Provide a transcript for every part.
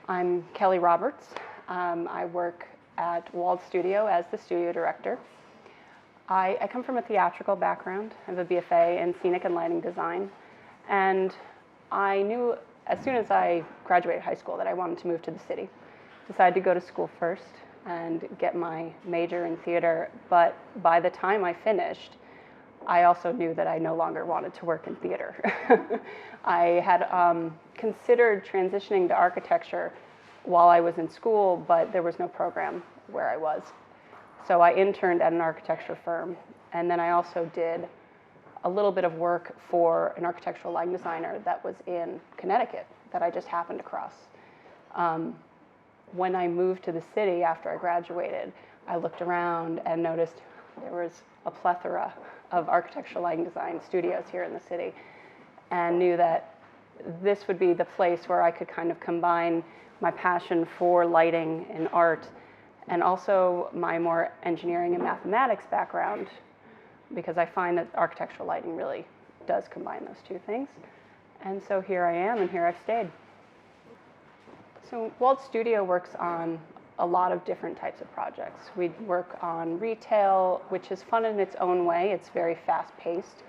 I'm Kelly Roberts. I work at Wald Studio as the studio director. I come from a theatrical background. I have a BFA in scenic and lighting design. And I knew as soon as I graduated high school that I wanted to move to the city. Decided to go to school first and get my major in theater. But by the time I finished, I also knew that I no longer wanted to work in theater. I had considered transitioning to architecture while I was in school, but there was no program where I was. So I interned at an architecture firm, and then I also did a little bit of work for an architectural lighting designer that was in Connecticut that I just happened across. When I moved to the city after I graduated, I looked around and noticed there was a plethora of architectural lighting design studios here in the city, and knew that this would be the place where I could kind of combine my passion for lighting and art and also my more engineering and mathematics background, because I find that architectural lighting really does combine those two things. And so here I am, and here I've stayed. So Wald Studio works on a lot of different types of projects. We work on retail, which is fun in its own way. It's very fast-paced.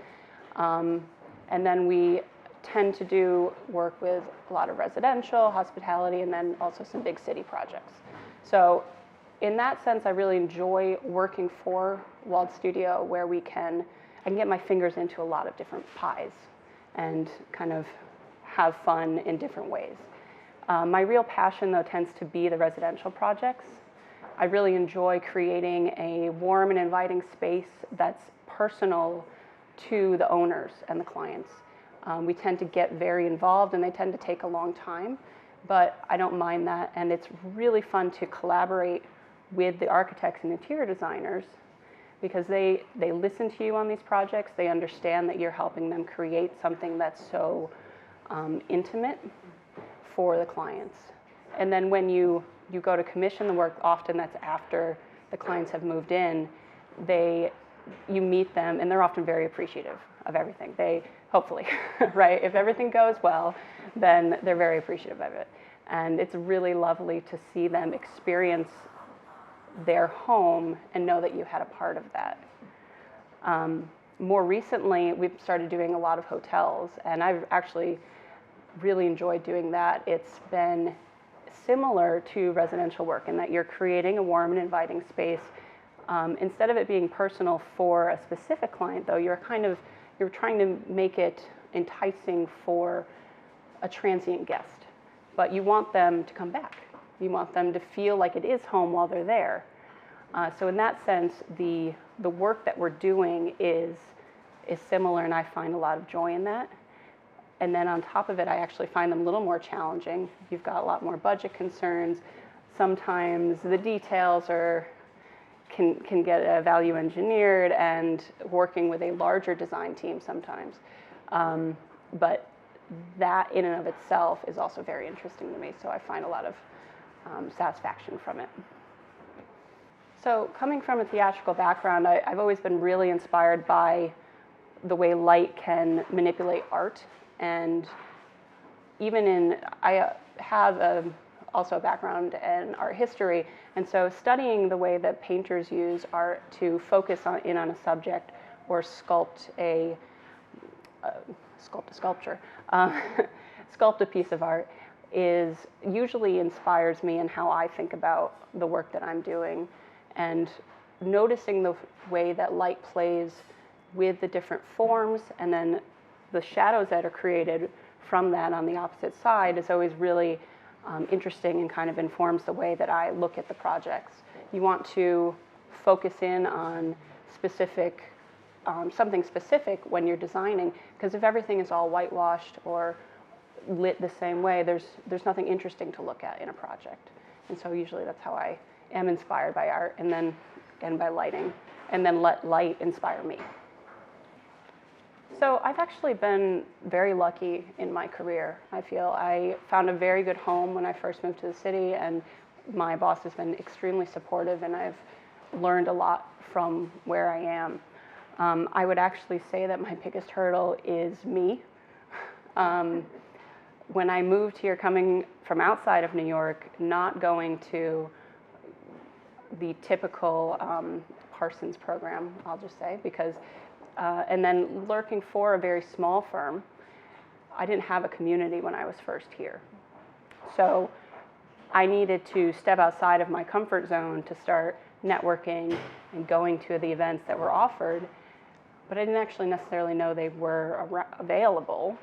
And then we tend to do work with a lot of residential, hospitality, and then also some big city projects. So in that sense, I really enjoy working for Wald Studio, where I can get my fingers into a lot of different pies and kind of have fun in different ways. My real passion, though, tends to be the residential projects. I really enjoy creating a warm and inviting space that's personal to the owners and the clients. We tend to get very involved, and they tend to take a long time, but I don't mind that, and it's really fun to collaborate with the architects and interior designers, because they listen to you on these projects. They understand that you're helping them create something that's so intimate for the clients. And then when you go to commission the work, often that's after the clients have moved in, you meet them, and they're often very appreciative of everything. Hopefully, right? If everything goes well, then they're very appreciative of it. And it's really lovely to see them experience their home and know that you had a part of that. More recently, we've started doing a lot of hotels, and I've actually really enjoyed doing that. It's been similar to residential work in that you're creating a warm and inviting space. Instead of it being personal for a specific client, though, you're trying to make it enticing for a transient guest. But you want them to come back. You want them to feel like it is home while they're there. So in that sense, the work that we're doing is similar, and I find a lot of joy in that. And then on top of it, I actually find them a little more challenging. You've got a lot more budget concerns. Sometimes the details can get value engineered, and working with a larger design team sometimes. But that in and of itself is also very interesting to me, so I find a lot of satisfaction from it. So coming from a theatrical background, I've always been really inspired by the way light can manipulate art. And I have also a background in art history, and so studying the way that painters use art to focus in on a subject or sculpt a sculpture, sculpt a piece of art usually inspires me in how I think about the work that I'm doing, and noticing the way that light plays with the different forms and then the shadows that are created from that on the opposite side is always really interesting, and kind of informs the way that I look at the projects. You want to focus in on something specific when you're designing, because if everything is all whitewashed or lit the same way, there's nothing interesting to look at in a project. And so usually that's how I am inspired by art, and then again by lighting, and then let light inspire me. So I've actually been very lucky in my career. I feel I found a very good home when I first moved to the city, and my boss has been extremely supportive, and I've learned a lot from where I am. I would actually say that my biggest hurdle is me. when I moved here, coming from outside of New York, not going to the typical Parsons program, I'll just say, because, and then working for a very small firm, I didn't have a community when I was first here. So I needed to step outside of my comfort zone to start networking and going to the events that were offered, but I didn't actually necessarily know they were available.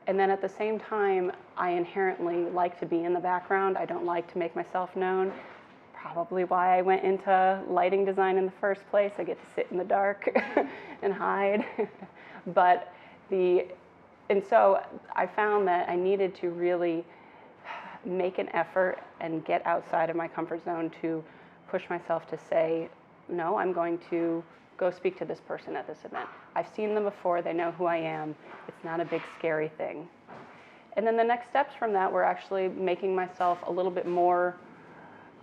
And then at the same time, I inherently like to be in the background. I don't like to make myself known. Probably why I went into lighting design in the first place. I get to sit in the dark and hide. And so I found that I needed to really make an effort and get outside of my comfort zone to push myself to say, no, I'm going to go speak to this person at this event. I've seen them before, they know who I am. It's not a big scary thing. And then the next steps from that were actually making myself a little bit more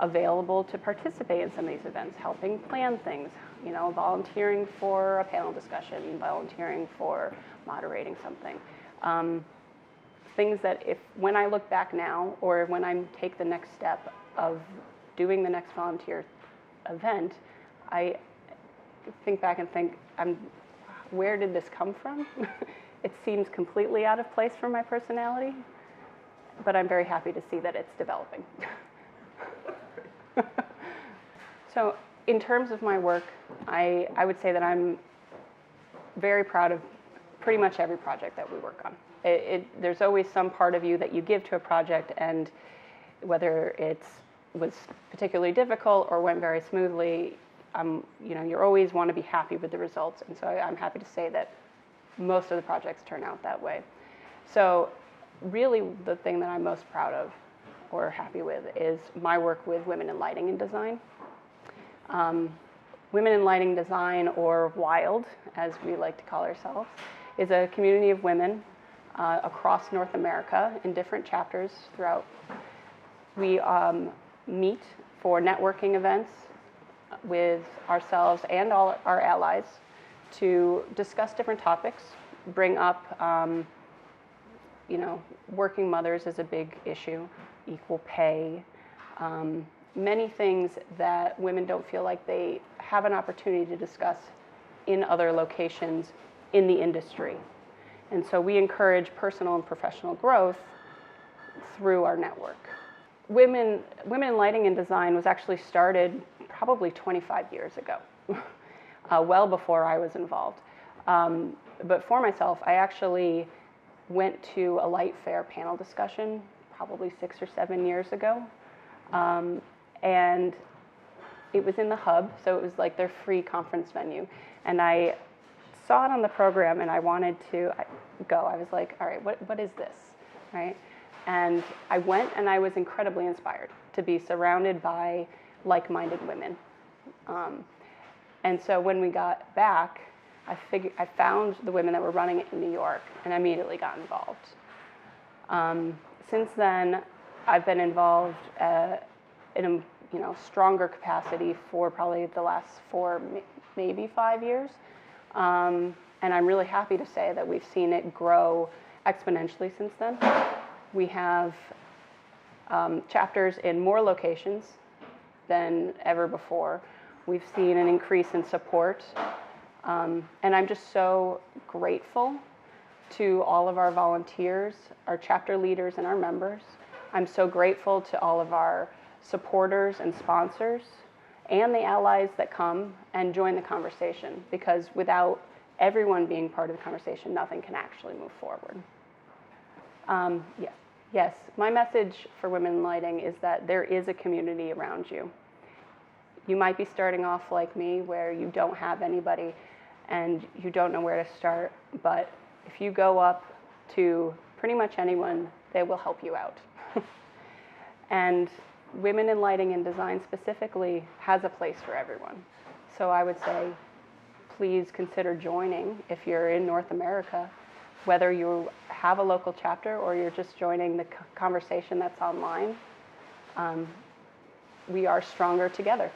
available to participate in some of these events, helping plan things, volunteering for a panel discussion, volunteering for moderating something. Things that when I look back now, or when I take the next step of doing the next volunteer event, I think back and think, where did this come from? It seems completely out of place for my personality, but I'm very happy to see that it's developing. So in terms of my work, I would say that I'm very proud of pretty much every project that we work on. There's always some part of you that you give to a project, and whether it was particularly difficult or went very smoothly, you always want to be happy with the results. And so I'm happy to say that most of the projects turn out that way. So really the thing that I'm most proud of or happy with is my work with women in lighting and design. Women in Lighting Design, or WILD, as we like to call ourselves, is a community of women across North America in different chapters throughout. We meet for networking events with ourselves and all our allies to discuss different topics, bring up, working mothers is a big issue, equal pay, many things that women don't feel like they have an opportunity to discuss in other locations in the industry. And so we encourage personal and professional growth through our network. Women in Lighting and Design was actually started probably 25 years ago, well before I was involved. But for myself, I actually went to a light fair panel discussion probably 6 or 7 years ago. And it was in the Hub, so it was like their free conference venue. And I saw it on the program and I wanted to go. I was like, all right, what is this, right? And I went and I was incredibly inspired to be surrounded by like-minded women. And so when we got back, I found the women that were running it in New York and immediately got involved. Since then, I've been involved in a stronger capacity for probably the last 4, maybe 5 years. And I'm really happy to say that we've seen it grow exponentially since then. We have chapters in more locations than ever before. We've seen an increase in support. And I'm just so grateful to all of our volunteers, our chapter leaders, and our members. I'm so grateful to all of our supporters and sponsors and the allies that come and join the conversation, because without everyone being part of the conversation, nothing can actually move forward. Yes, my message for women in lighting is that there is a community around you. You might be starting off like me, where you don't have anybody and you don't know where to start, but if you go up to pretty much anyone, they will help you out. And Women in Lighting and Design specifically has a place for everyone. So I would say, please consider joining if you're in North America, whether you have a local chapter or you're just joining the conversation that's online. We are stronger together.